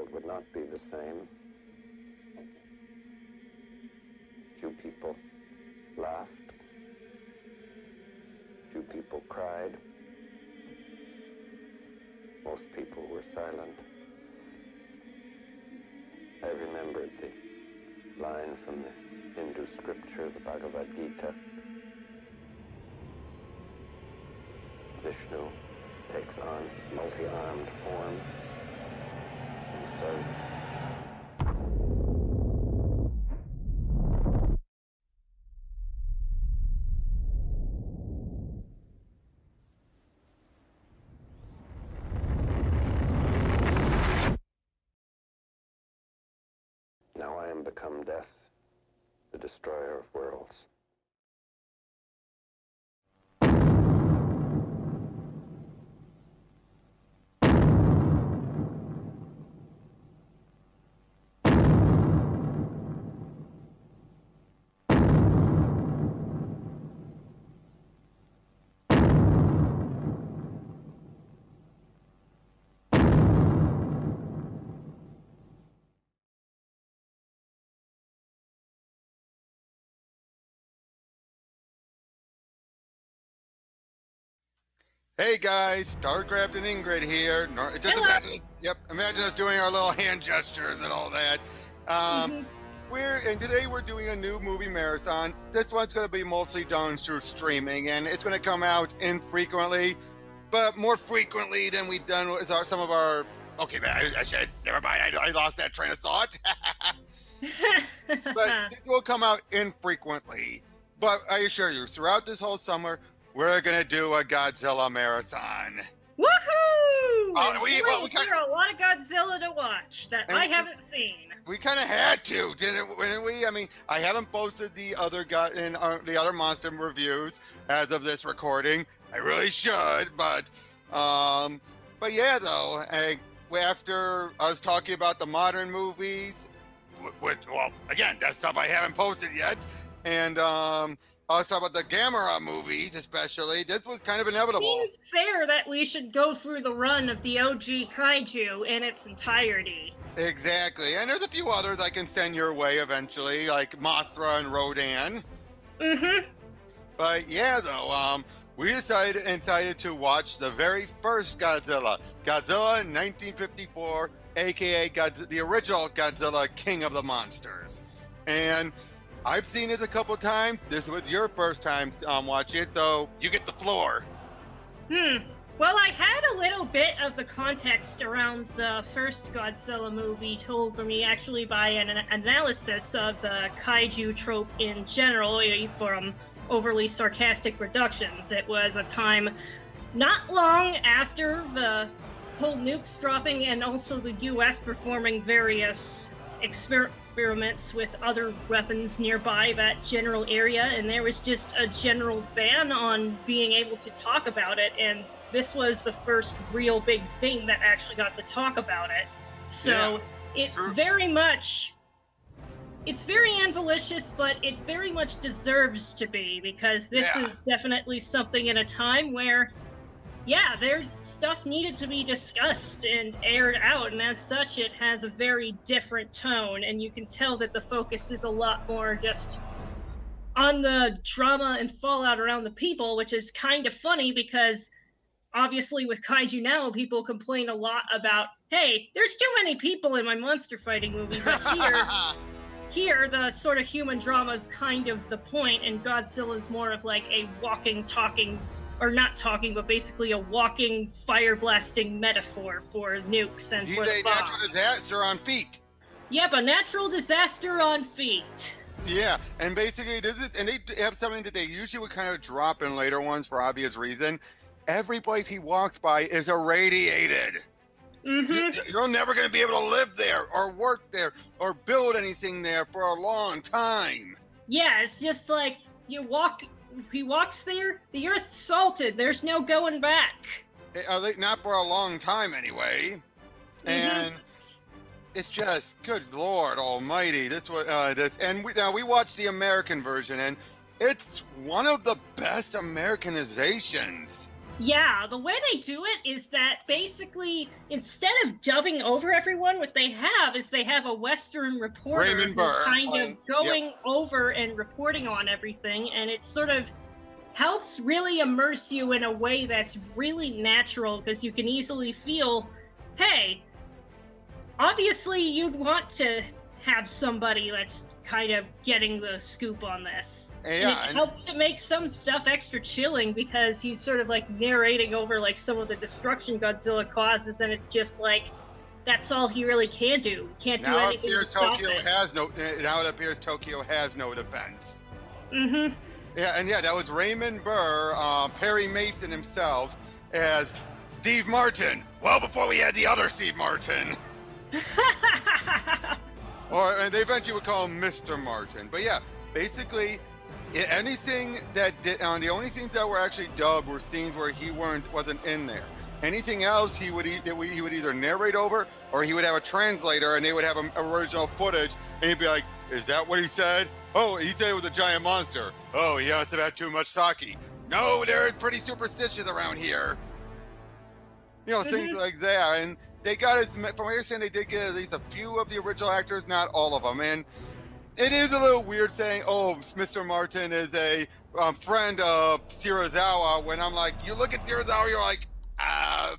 world would not be the same. Few people laughed. Few people cried. Most people were silent. I remembered the line from the Hindu scripture, the Bhagavad Gita. Vishnu takes on his multi-armed form and says, "Now I am become death, the destroyer of worlds." Hey guys, Starcraft and Ingrid here. Just imagine us doing our little hand gestures and all that. Today we're doing a new movie marathon. This one's going to be mostly done through streaming, and it's going to come out infrequently, but more frequently than we've done with some of our. Okay, I said never mind. I lost that train of thought. But this will come out infrequently. But I assure you, throughout this whole summer, we're going to do a Godzilla marathon. Woohoo! There a lot of Godzilla to watch that I haven't seen. We kind of had to, didn't we? I mean, I haven't posted the other monster reviews as of this recording. I really should, but yeah, though. After I was talking about the modern movies, well, again, that's stuff I haven't posted yet, and I was talking about the Gamera movies, especially. This was kind of inevitable. It seems fair that we should go through the run of the OG kaiju in its entirety. Exactly. And there's a few others I can send your way eventually, like Mothra and Rodan. But yeah, though, we decided to watch the very first Godzilla. Godzilla in 1954, a.k.a. the original Godzilla, King of the Monsters. And I've seen it a couple times. This was your first time watching it, so you get the floor. Well, I had a little bit of the context around the first Godzilla movie told for me actually by an analysis of the kaiju trope in general from overly sarcastic reductions. It was a time not long after the whole nukes dropping and also the US performing various experiments with other weapons nearby that general area, and there was just a general ban on being able to talk about it, and this was the first real big thing that actually got to talk about it. So it's very invalicious, but it very much deserves to be, because this is definitely something in a time where their stuff needed to be discussed and aired out, and as such, it has a very different tone, and you can tell that the focus is a lot more just on the drama and fallout around the people, which is kind of funny because obviously with kaiju now, people complain a lot about, hey, there's too many people in my monster fighting movie, but here the sort of human drama is kind of the point, and Godzilla's more of like a walking, talking, or not talking, but basically a walking, fire-blasting metaphor for nukes and for the bomb. He's a natural disaster on feet. Yep, a natural disaster on feet. Yeah, and basically, they have something that they usually would kind of drop in later ones for obvious reason. Every place he walks by is irradiated. You're never going to be able to live there, or work there, or build anything there for a long time. Yeah, it's just like, he walks there, the earth's salted, there's no going back. Not for a long time, anyway. And it's just, good Lord Almighty, now we watched the American version, and it's one of the best Americanizations Yeah, the way they do it is that basically, instead of dubbing over everyone, what they have is they have a Western reporter Raymond who's Burr kind of playing- going over and reporting on everything, and it sort of helps really immerse you in a way that's really natural, because you can easily feel, hey, obviously you'd want to have somebody that's kind of getting the scoop on this. Yeah, and it helps to make some stuff extra chilling, because he's sort of like narrating over like some of the destruction Godzilla causes, and it's just like, that's all he really can do. He can't do Now it anything to appears stop Tokyo it. has no. Now it appears Tokyo has no defense. Mm-hmm. Yeah, and yeah, that was Raymond Burr, Perry Mason himself, as Steve Martin. Well, before we had the other Steve Martin. And they eventually would call him Mr. Martin. But yeah, basically, anything that did, the only things that were actually dubbed were scenes where he wasn't in there. Anything else, he would either narrate over, or he would have a translator, and they would have original footage, and he'd be like, "Is that what he said? Oh, he said it was a giant monster. Oh, he must have had too much sake. No, they're pretty superstitious around here." You know, things like that. And they got, from what you're saying, they did get at least a few of the original actors, not all of them. And it is a little weird saying, oh, Mr. Martin is a friend of Serizawa, when I'm like, you look at Serizawa, you're like, I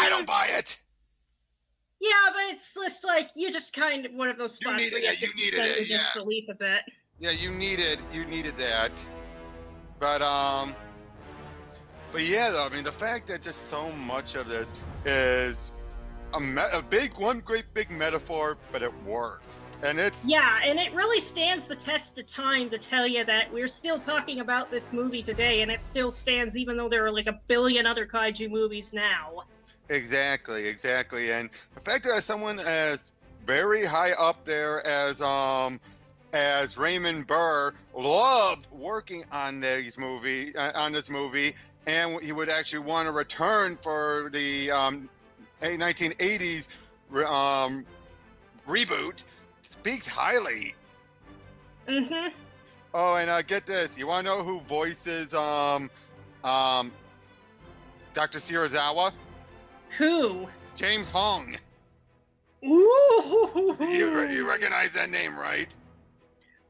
don't buy it. Yeah, but it's just like, you just kind of one of those spots where you have to suspend your disbelief a bit. Yeah, you needed that. But yeah, though, I mean, the fact that just so much of this is one great big metaphor, but it works. And it's... Yeah, and it really stands the test of time to tell you that we're still talking about this movie today, and it still stands even though there are like a billion other kaiju movies now. Exactly. And the fact that someone as very high up there as Raymond Burr loved working on this movie, and he would actually want to return for the 1980s reboot, speaks highly. Mm-hmm. Oh, and get this. You want to know who voices Dr. Serizawa? Who? James Hong. Ooh! You recognize that name, right?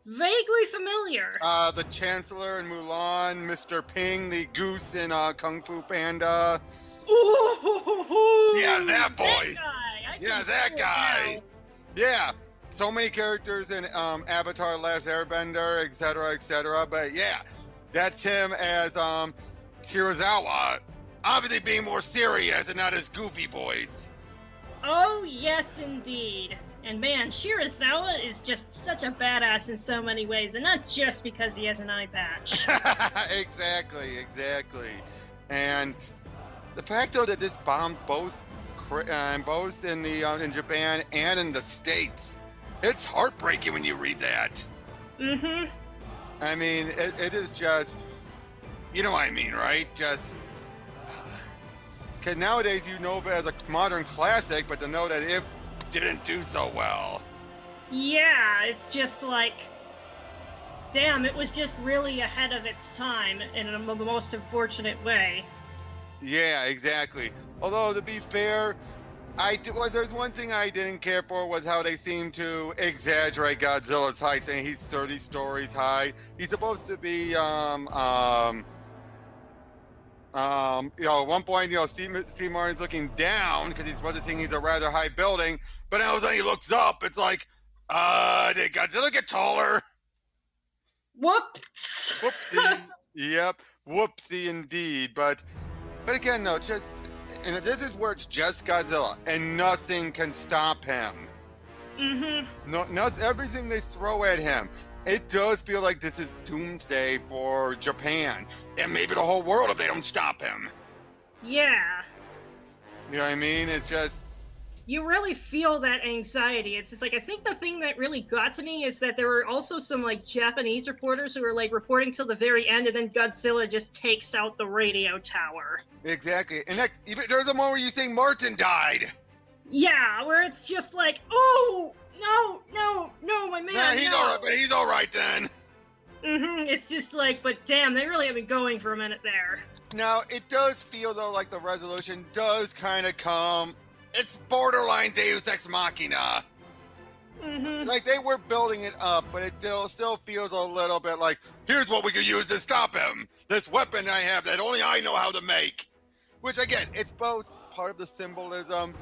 Vaguely familiar. The Chancellor in Mulan, Mr. Ping, the goose in Kung Fu Panda. Ooh! Yeah, that voice. That guy. Now. Yeah, so many characters in Avatar: Last Airbender, etc. But yeah, that's him as Serizawa, obviously being more serious and not as goofy voice. Oh yes, indeed. And man, Serizawa is just such a badass in so many ways, and not just because he has an eye patch. Exactly. And the fact, though, that this bombed both in in Japan and in the States, it's heartbreaking when you read that. Mm-hmm. I mean, it is just, you know what I mean, right? Just, because nowadays you know of it as a modern classic, but to know that it didn't do so well. Yeah, it's just like, damn, it was just really ahead of its time in the most unfortunate way. Yeah, exactly. Although, to be fair, there's one thing I didn't care for, was how they seemed to exaggerate Godzilla's height, saying he's 30 stories high. He's supposed to be, at one point, Steve Martin's looking down because he's supposed to think he's a rather high building, but all of a sudden he looks up. It's like, did Godzilla get taller? Whoops! Whoopsie. Yep, whoopsie indeed. But again, no, and this is where it's just Godzilla, and nothing can stop him. Mm-hmm. No, everything they throw at him. It does feel like this is doomsday for Japan, and maybe the whole world if they don't stop him. Yeah. You know what I mean? It's just... You really feel that anxiety. It's just like, I think the thing that really got to me is that there were also some like Japanese reporters who were like reporting till the very end, and then Godzilla just takes out the radio tower. Exactly. And there's a moment where you think Martin died. Yeah, where it's just like, oh, no, my man. Nah, he's all right, but he's all right then. It's just like, but damn, they really have been going for a minute there. Now, it does feel, though, like the resolution does kind of come... It's borderline Deus Ex Machina. Like, they were building it up, but it still feels a little bit like, here's what we could use to stop him. This weapon I have that only I know how to make. Which, again, it's both part of the symbolism,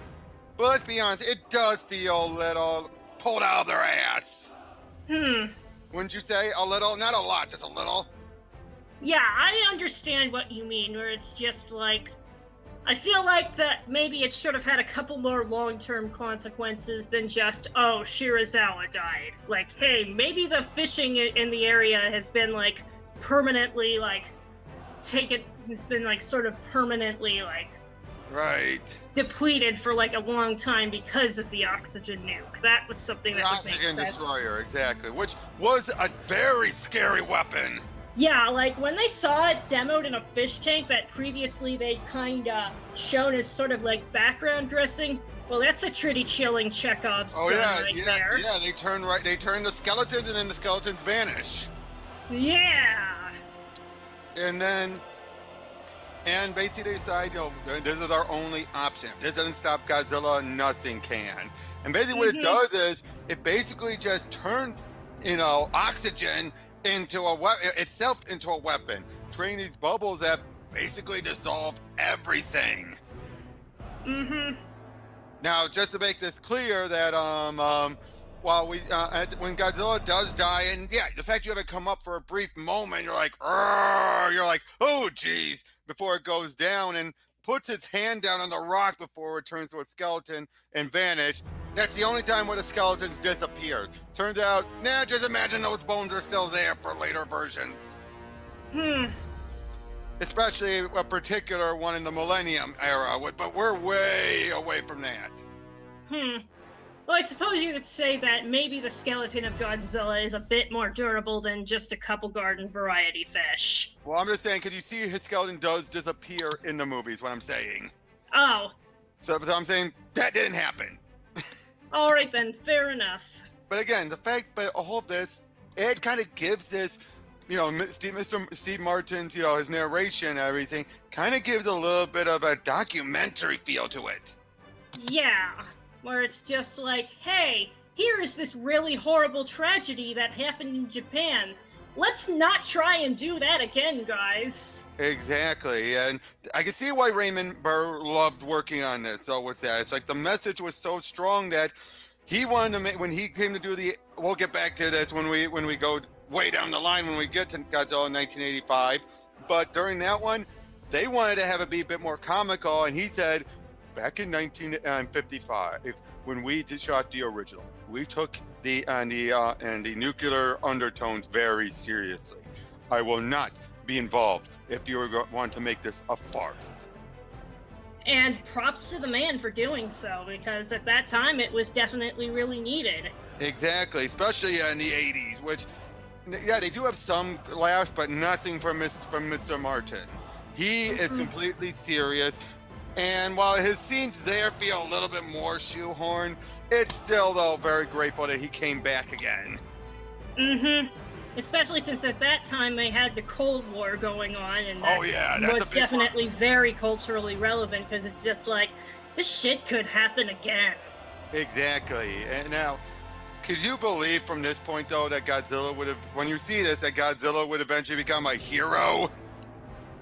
but let's be honest, it does feel a little pulled out of their ass. Wouldn't you say? A little? Not a lot, just a little. Yeah, I understand what you mean, where it's just like, I feel like that maybe it should have had a couple more long-term consequences than just, oh, Serizawa died. Like, hey, maybe the fishing in the area has been, like, permanently, like, has been, like, sort of permanently, like, right, depleted for, like, a long time because of the oxygen nuke. That was something that would make sense. Oxygen destroyer, exactly, which was a very scary weapon. Yeah, like, when they saw it demoed in a fish tank that previously they'd kinda shown as sort of, like, background dressing, well, that's a pretty chilling Chekhov's gun right there. Yeah, they turn the skeletons and then the skeletons vanish. Yeah! And basically they decide, you know, this is our only option. If this doesn't stop Godzilla, nothing can. And basically what it does is, it basically just turns, you know, oxygen into a weapon, creating these bubbles that basically dissolve everything. Now, just to make this clear, that when Godzilla does die, and yeah, the fact you have it come up for a brief moment, you're like, oh geez, before it goes down, and puts its hand down on the rock before it turns to a skeleton and vanish. That's the only time where the skeletons disappear. Turns out, nah, just imagine those bones are still there for later versions. Especially a particular one in the Millennium era, but we're way away from that. Well, I suppose you could say that maybe the skeleton of Godzilla is a bit more durable than just a couple garden variety fish. Well, I'm just saying, because you see his skeleton does disappear in the movies, what I'm saying. Oh. So I'm saying, that didn't happen. Alright then, fair enough. But again, the fact that all of this, it kind of gives this, you know, Steve Martin's, you know, his narration and everything, kind of gives a little bit of a documentary feel to it. Yeah, where it's just like, hey, here's this really horrible tragedy that happened in Japan. Let's not try and do that again, guys. Exactly, and I can see why Raymond Burr loved working on this. So with that, it's like the message was so strong that he wanted to make, when he came to do the, we'll get back to this when we go way down the line when we get to Godzilla in 1985, but during that one, they wanted to have it be a bit more comical, and he said, back in 1955, when we shot the original, we took the nuclear undertones very seriously. I will not be involved if you want to make this a farce. And props to the man for doing so, because at that time it was definitely really needed. Exactly, especially in the 80s, which, yeah, they do have some laughs, but nothing from Mr. Martin. He is completely serious, and while his scenes there feel a little bit more shoehorned, it's still, though, very grateful that he came back again. Especially since at that time they had the Cold War going on, and that was definitely very culturally relevant, because it's just like, this shit could happen again. Exactly. And now, could you believe from this point, though, that Godzilla would have, when you see this, that Godzilla would eventually become a hero?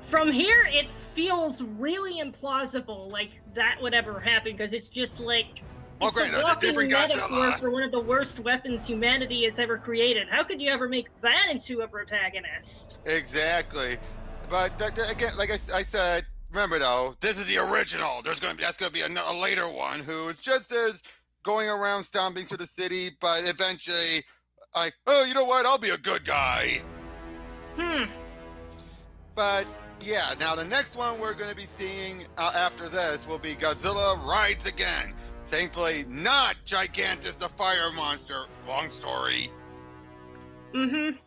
From here, it feels really implausible, like that would ever happen, because it's just like, it's a walking metaphor for one of the worst weapons humanity has ever created. How could you ever make that into a protagonist? Exactly. But again, like I said, remember though, this is the original. That's going to be a later one who's just as going around stomping through the city, but eventually, like, oh, you know what? I'll be a good guy. But yeah, now the next one we're going to be seeing after this will be Godzilla Rides Again. Thankfully, not Gigantus the Fire Monster. Long story. And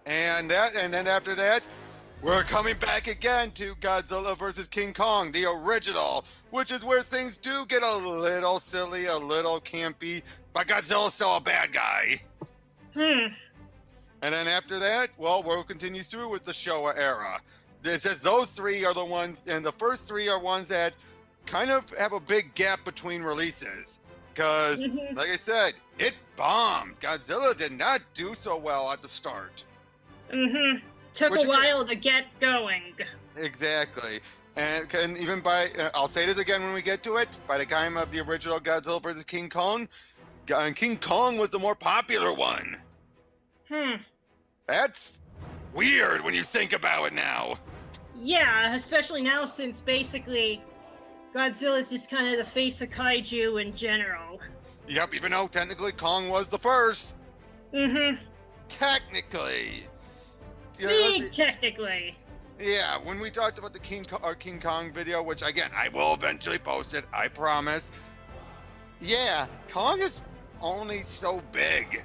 then after that, we're coming back again to Godzilla vs. King Kong, the original, which is where things do get a little silly, a little campy, but Godzilla's still a bad guy. And then after that, well, we'll continue through with the Showa era. It says those three are the ones, and the first three are ones that kind of have a big gap between releases. Because, like I said, it bombed. Godzilla did not do so well at the start. Took a while to get going. Exactly. And even by, I'll say this again when we get to it, by the time of the original Godzilla vs. King Kong, King Kong was the more popular one. That's weird when you think about it now. Yeah, especially now since basically Godzilla's just kind of the face of kaiju in general. Yep, even though technically Kong was the first. Technically. Technically. Yeah, when we talked about the King Kong video, which again, I will eventually post it, I promise. Yeah, Kong is only so big.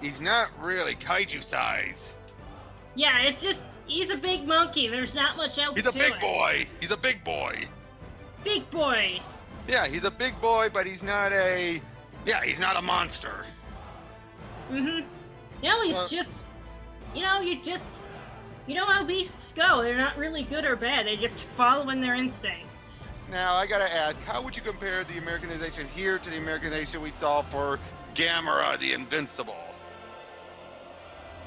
He's not really kaiju size. Yeah, it's just, he's a big monkey. There's not much else to it. He's a big boy. He's a big boy. Big boy. Yeah, he's a big boy, but he's not a... Yeah, he's not a monster. No, he's just... You know, you know how beasts go. They're not really good or bad. They just follow in their instincts. Now, I gotta ask, how would you compare the Americanization here to the Americanization we saw for Gamera the Invincible?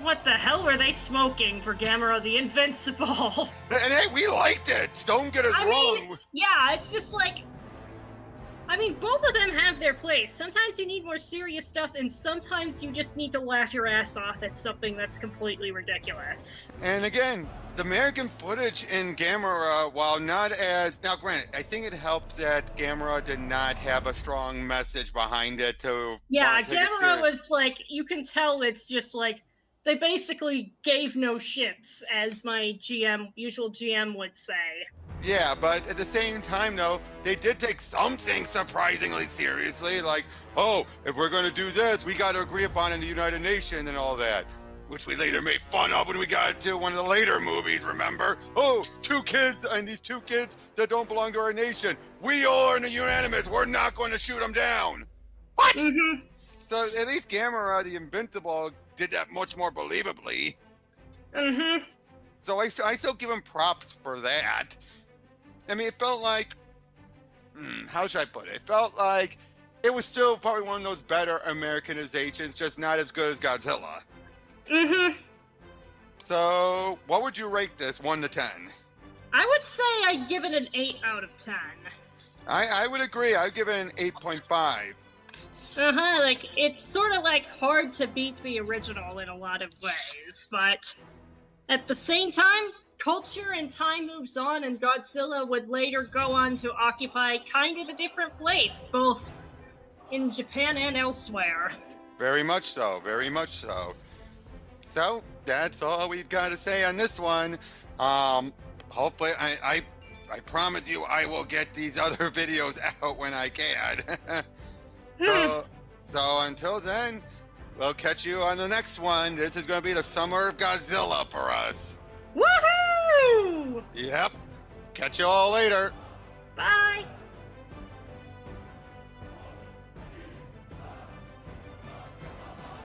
What the hell were they smoking for Gamera the Invincible? And hey, we liked it! Don't get us wrong! Yeah, it's just like... I mean, both of them have their place. Sometimes you need more serious stuff, and sometimes you just need to laugh your ass off at something that's completely ridiculous. And again, the American footage in Gamera, while not as... Now, granted, I think it helped that Gamera did not have a strong message behind it to... Yeah, Gamera was like, you can tell it's just like, they basically gave no shits, as my usual GM would say. Yeah, but at the same time, though, they did take something surprisingly seriously, like, oh, if we're going to do this, we got to agree upon in the United Nations and all that, which we later made fun of when we got to one of the later movies, remember? Oh, two kids, and these two kids that don't belong to our nation. We all are unanimous. We're not going to shoot them down. What? So at least Gamera, the Invincible, did that much more believably. So I still give him props for that. I mean, it felt like, how should I put it? It felt like it was still probably one of those better Americanizations, just not as good as Godzilla. So, what would you rate this, 1 to 10? I would say I'd give it an 8 out of 10. I would agree. I'd give it an 8.5. Like, it's sort of like hard to beat the original in a lot of ways, but at the same time, culture and time moves on, and Godzilla would later go on to occupy kind of a different place, both in Japan and elsewhere. Very much so, very much so. So, that's all we've got to say on this one. Hopefully, I promise you I will get these other videos out when I can. So until then, we'll catch you on the next one. This is going to be the summer of Godzilla for us. Woohoo! Yep. Catch you all later. Bye.